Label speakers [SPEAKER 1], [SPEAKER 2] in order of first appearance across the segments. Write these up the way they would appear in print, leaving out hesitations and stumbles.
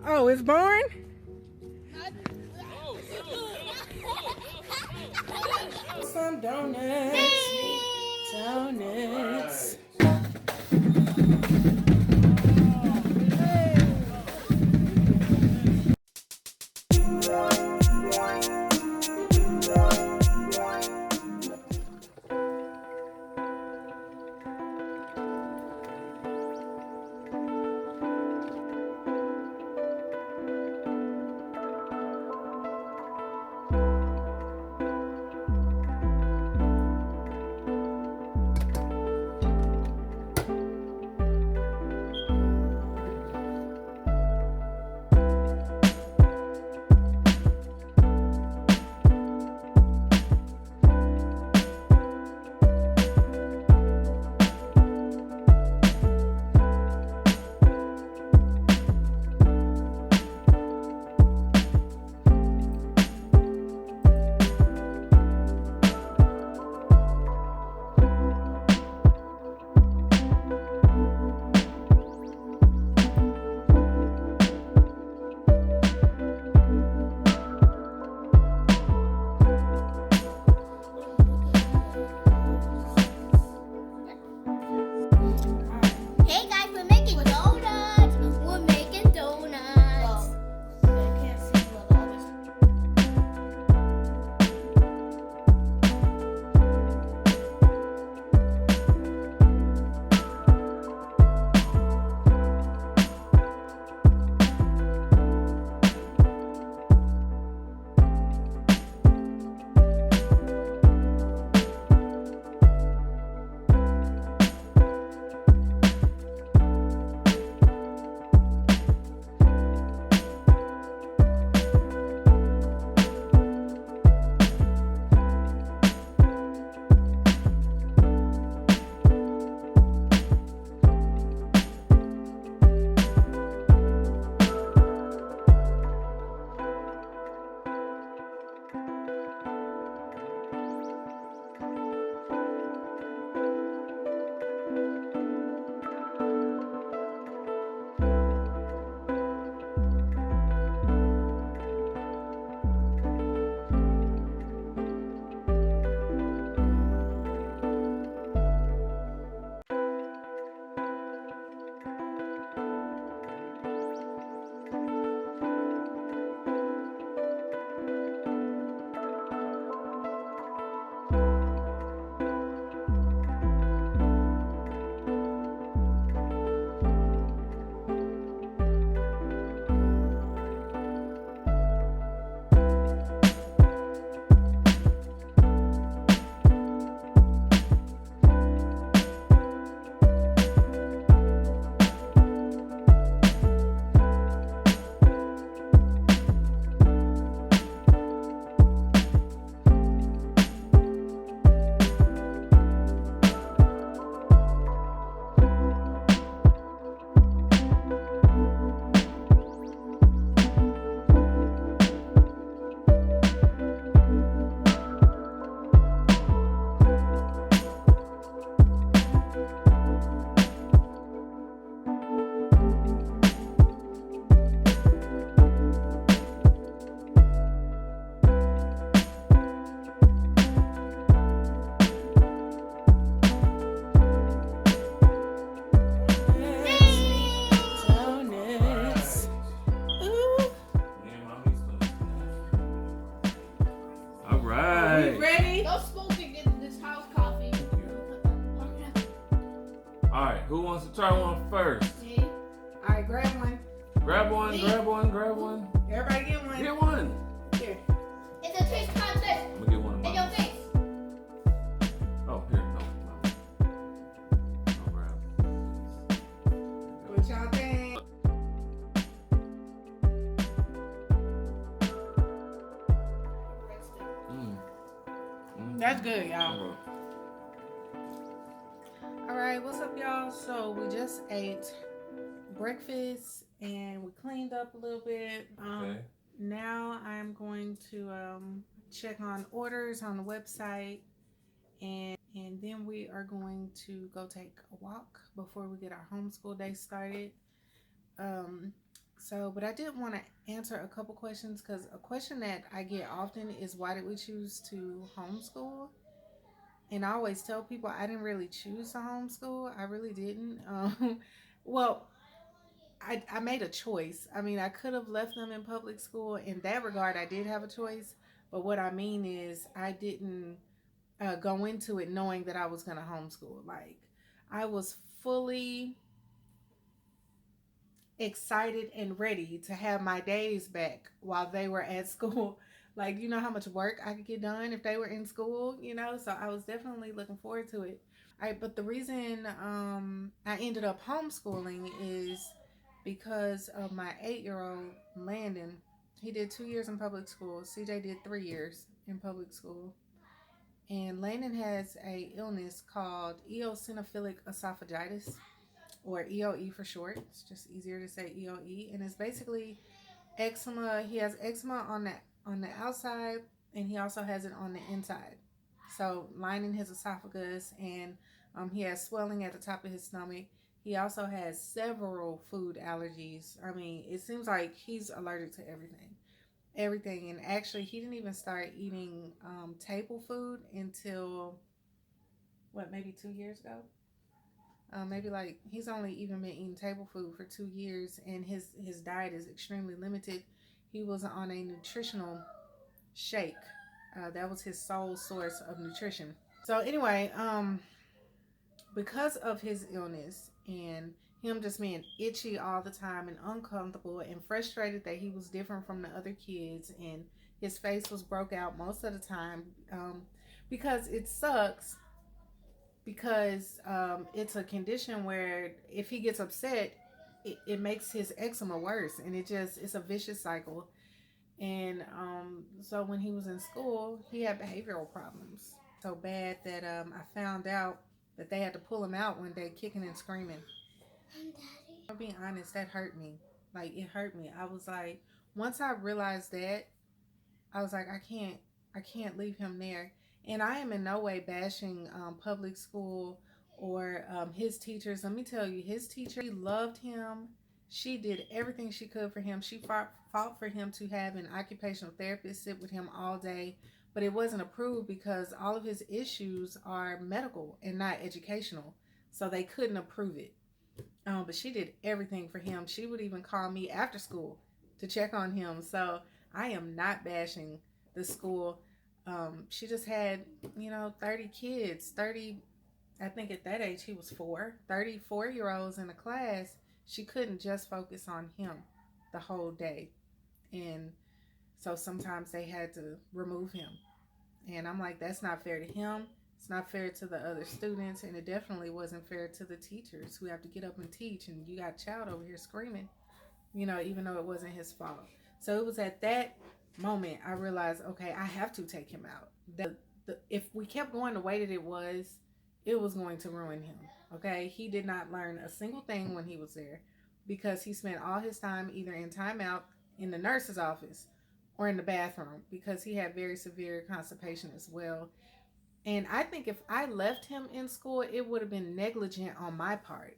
[SPEAKER 1] Oh, it's born? Some donuts. Donuts.
[SPEAKER 2] Hey guys, we're making donuts. We're making donuts. I can't see what all this.
[SPEAKER 1] Donuts. Ooh.
[SPEAKER 3] All
[SPEAKER 1] We
[SPEAKER 3] right.
[SPEAKER 1] ready?
[SPEAKER 2] Go smoke and get this house coffee.
[SPEAKER 3] All right. Who wants to try one first?
[SPEAKER 2] Me.
[SPEAKER 1] All right, grab one.
[SPEAKER 3] Grab one. Grab one. Grab one.
[SPEAKER 1] Everybody get one.
[SPEAKER 3] Get one.
[SPEAKER 1] Here.
[SPEAKER 2] It's a taste contest.
[SPEAKER 3] I'm gonna get one of
[SPEAKER 2] In your
[SPEAKER 3] mine.
[SPEAKER 2] face.
[SPEAKER 3] Oh, here. No. I'll grab.
[SPEAKER 1] What y'all think? That's good, y'all. All right, what's up, y'all? So we just ate breakfast and we cleaned up a little bit.
[SPEAKER 3] Okay.
[SPEAKER 1] Now I'm going to check on orders on the website, and then we are going to go take a walk before we get our homeschool day started. So, but I did want to answer a couple questions because a question that I get often is why did we choose to homeschool? And I always tell people I didn't really choose to homeschool. I really didn't. Well, I made a choice. I mean, I could have left them in public school. In that regard, I did have a choice. But what I mean is, I didn't go into it knowing that I was going to homeschool. Like, I was fully excited and ready to have my days back while they were at school. Like, you know how much work I could get done if they were in school, you know? So I was definitely looking forward to it. All right, but the reason I ended up homeschooling is because of my 8 year old Landon. He did 2 years in public school. CJ did 3 years in public school. And Landon has a illness called eosinophilic esophagitis, or EOE for short. It's just easier to say EOE, and it's basically eczema. He has eczema on the outside, and he also has it on the inside. So lining his esophagus, and he has swelling at the top of his stomach. He also has several food allergies. I mean, it seems like he's allergic to everything. And actually, he didn't even start eating table food until what, maybe 2 years ago. Maybe like he's only even been eating table food for 2 years, and his diet is extremely limited. He was on a nutritional shake. That was his sole source of nutrition. So anyway, because of his illness and him just being itchy all the time and uncomfortable and frustrated that he was different from the other kids, and his face was broke out most of the time, because it sucks, because it's a condition where if he gets upset, it makes his eczema worse, and it's a vicious cycle. And so when he was in school, he had behavioral problems so bad that I found out that they had to pull him out one day kicking and screaming. I'm being honest, that hurt me. Like, it hurt me. I was like, once I realized that, I was like, I can't leave him there. And I am in no way bashing public school or his teachers. Let me tell you, his teacher, she loved him. She did everything she could for him. She fought for him to have an occupational therapist sit with him all day, but it wasn't approved because all of his issues are medical and not educational. So they couldn't approve it. But she did everything for him. She would even call me after school to check on him. So I am not bashing the school. She just had, 30 kids, 30, I think at that age he was 34-year-olds in a class. She couldn't just focus on him the whole day. And so sometimes they had to remove him. And I'm like, that's not fair to him. It's not fair to the other students. And it definitely wasn't fair to the teachers who have to get up and teach. And you got a child over here screaming, even though it wasn't his fault. So it was at that moment I realized, okay, I have to take him out. If we kept going the way that it was going to ruin him. Okay, he did not learn a single thing when he was there because he spent all his time either in timeout in the nurse's office or in the bathroom because he had very severe constipation as well. And I think if I left him in school, it would have been negligent on my part.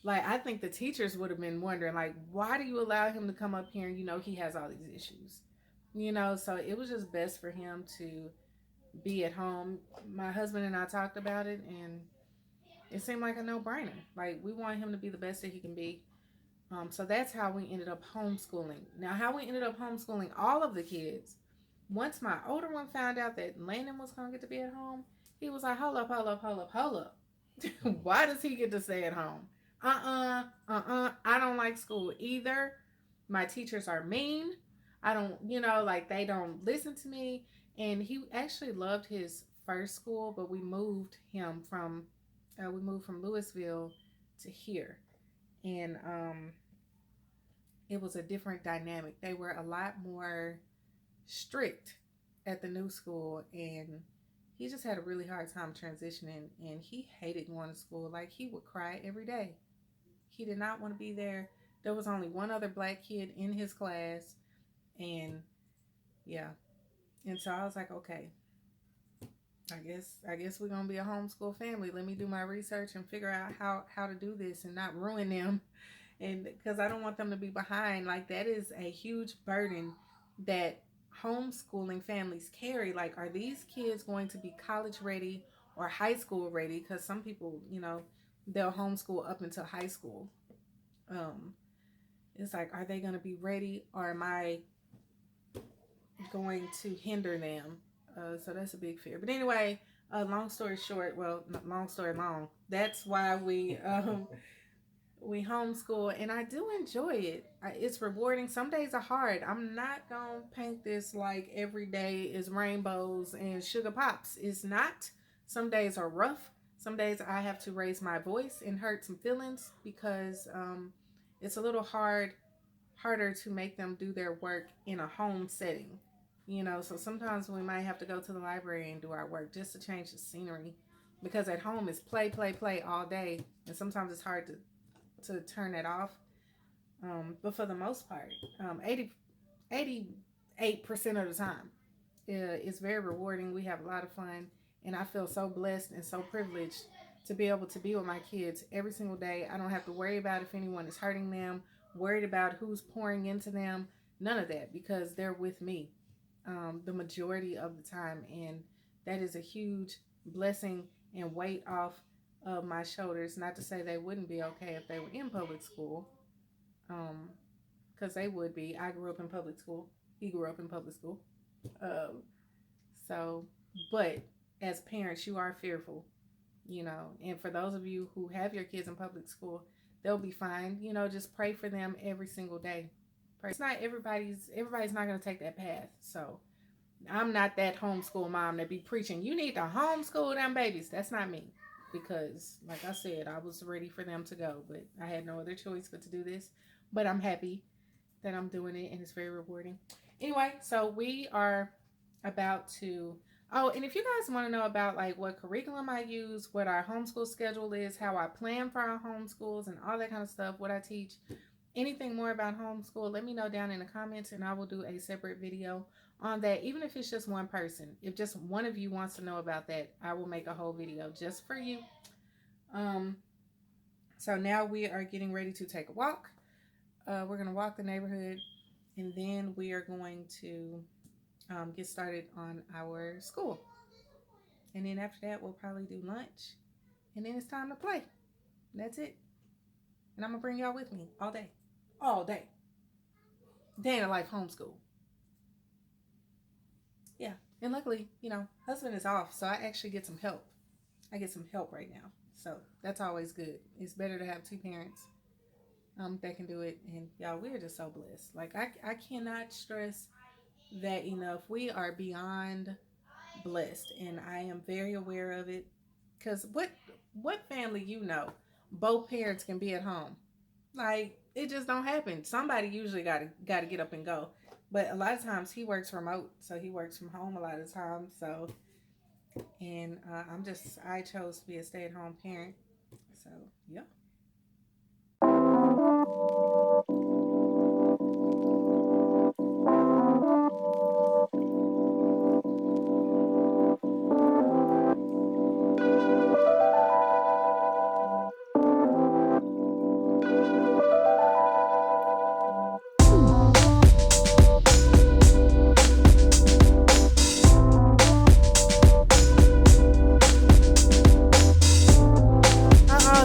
[SPEAKER 1] Like, I think the teachers would have been wondering, like, why do you allow him to come up here and he has all these issues? So it was just best for him to be at home. My husband and I talked about it, and it seemed like a no-brainer. Like, we want him to be the best that he can be. So that's how we ended up homeschooling. Now, how we ended up homeschooling all of the kids, once my older one found out that Landon was going to get to be at home, he was like, hold up. Why does he get to stay at home? I don't like school either. My teachers are mean. I don't, they don't listen to me. And he actually loved his first school, but we moved from Louisville to here. And it was a different dynamic. They were a lot more strict at the new school, and he just had a really hard time transitioning, and he hated going to school. Like, he would cry every day. He did not want to be there. There was only one other black kid in his class, and yeah. And so I was like, okay, I guess we're gonna be a homeschool family. Let me do my research and figure out how to do this and not ruin them And because I don't want them to be behind. Like, that is a huge burden that homeschooling families carry. Like, are these kids going to be college ready or high school ready? Because some people, they'll homeschool up until high school. It's like, are they going to be ready, or am I going to hinder them? So that's a big fear. But anyway, long story short, well, long story long, that's why we homeschool, and I do enjoy it. It's rewarding. Some days are hard. I'm not gonna paint this like every day is rainbows and sugar pops. It's not. Some days are rough. Some days I have to raise my voice and hurt some feelings because it's a little harder to make them do their work in a home setting. So sometimes we might have to go to the library and do our work just to change the scenery, because at home it's play, play, play all day, and sometimes it's hard to turn it off. But for the most part, 88% of the time, it's very rewarding. We have a lot of fun, and I feel so blessed and so privileged to be able to be with my kids every single day. I don't have to worry about if anyone is hurting them, worried about who's pouring into them, none of that, because they're with me the majority of the time, and that is a huge blessing and weight off of my shoulders. Not to say they wouldn't be okay if they were in public school, because they would be. I grew up in public school. He grew up in public school. But as parents, you are fearful, and for those of you who have your kids in public school, they'll be fine. Just pray for them every single day. It's not everybody's not going to take that path. So I'm not that homeschool mom that be preaching, you need to homeschool them babies. That's not me, because like I said, I was ready for them to go, but I had no other choice but to do this. But I'm happy that I'm doing it, and it's very rewarding. Anyway, so we are about to, and if you guys want to know about like what curriculum I use, what our homeschool schedule is, how I plan for our homeschools and all that kind of stuff, what I teach, anything more about homeschool, let me know down in the comments, and I will do a separate video on that. Even if it's just one person, if just one of you wants to know about that, I will make a whole video just for you. So now we are getting ready to take a walk. We're going to walk the neighborhood, and then we are going to get started on our school. And then after that, we'll probably do lunch, and then it's time to play. That's it. And I'm going to bring y'all with me all day. All day. Day in a life homeschool. Yeah. And luckily, husband is off, so I actually get some help. I get some help right now. So that's always good. It's better to have two parents that can do it. And y'all, we're just so blessed. Like, I cannot stress that enough. We are beyond blessed, and I am very aware of it. Because what family both parents can be at home? Like, it just don't happen. Somebody usually got to get up and go. But a lot of times he works remote, so he works from home a lot of the time. So, and I chose to be a stay-at-home parent. So, yeah.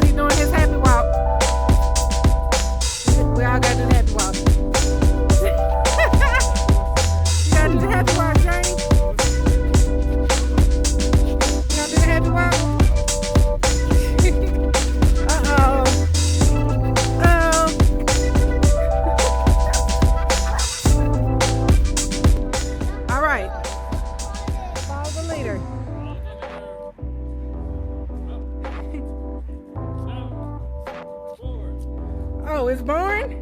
[SPEAKER 1] He's doing his happy walk. We all gotta do the happy walk. You gotta do the happy walk, Journey. You gotta do the happy walk. All right. Follow the leader. Oh, it's born?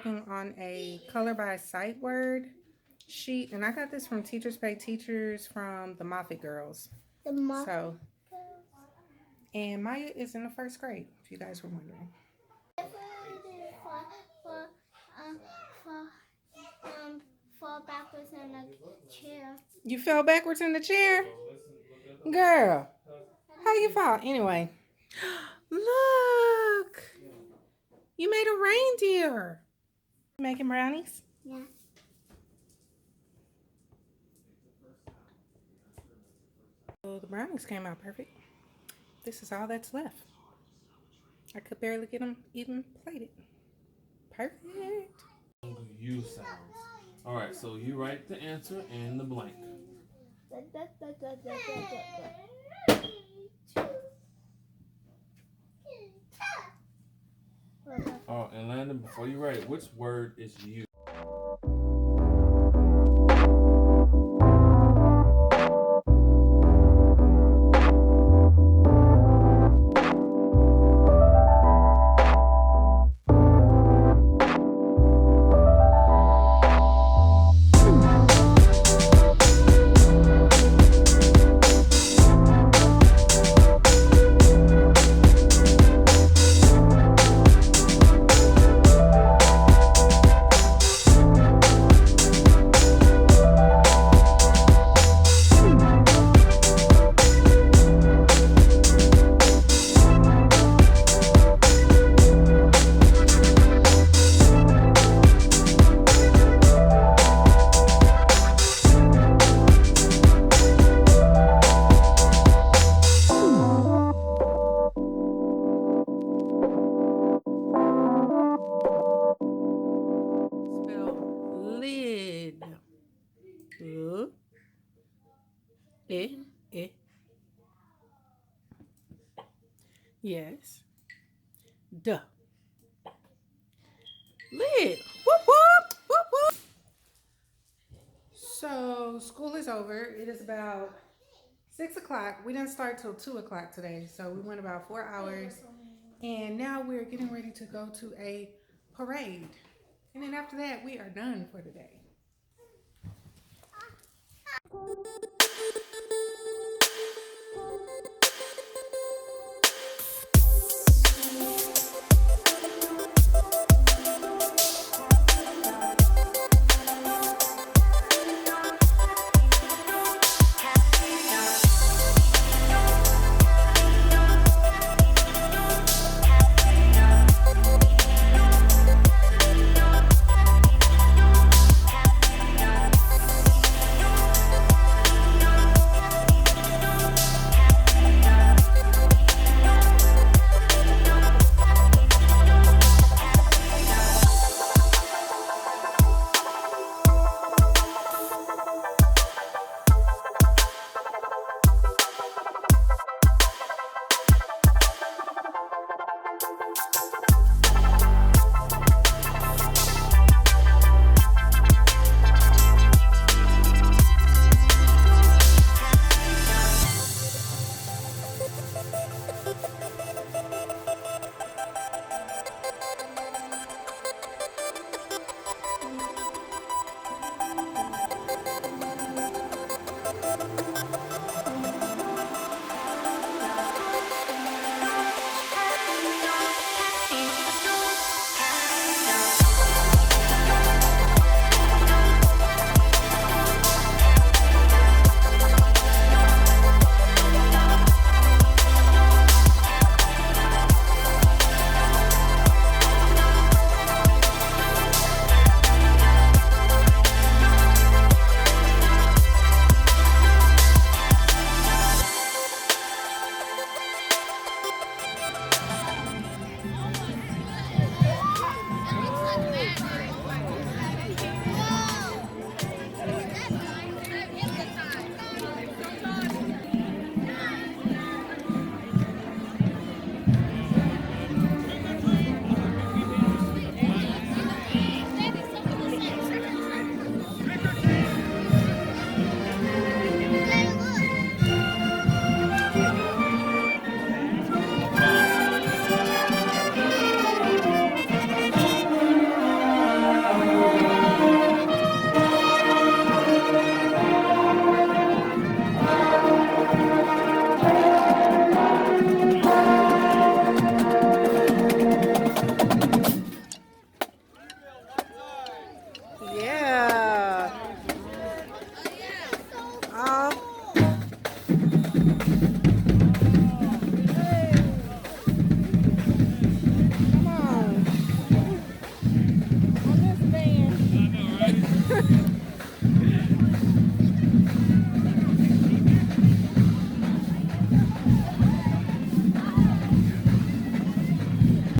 [SPEAKER 1] working on a color by sight word sheet, and I got this from Teachers Pay Teachers from the Moffitt girls. So, and Maya is in the 1st grade, if you guys were wondering.
[SPEAKER 2] Fall backwards in the chair.
[SPEAKER 1] You fell backwards in the chair? Girl, how you fall? Anyway, look, you made a reindeer. Making brownies?
[SPEAKER 2] Yeah.
[SPEAKER 1] So the brownies came out perfect. This is all that's left. I could barely get them even plated. Perfect.
[SPEAKER 3] You sounds. All right, so you write the answer in the blank. Oh, and Landon, before you write it, which word is you?
[SPEAKER 1] Yes. Duh. Lid. Whoop whoop. Whoop whoop. So school is over. It is about 6 o'clock. We didn't start till 2 o'clock today. So we went about 4 hours. And now we're getting ready to go to a parade. And then after that, we are done for the day. Yeah.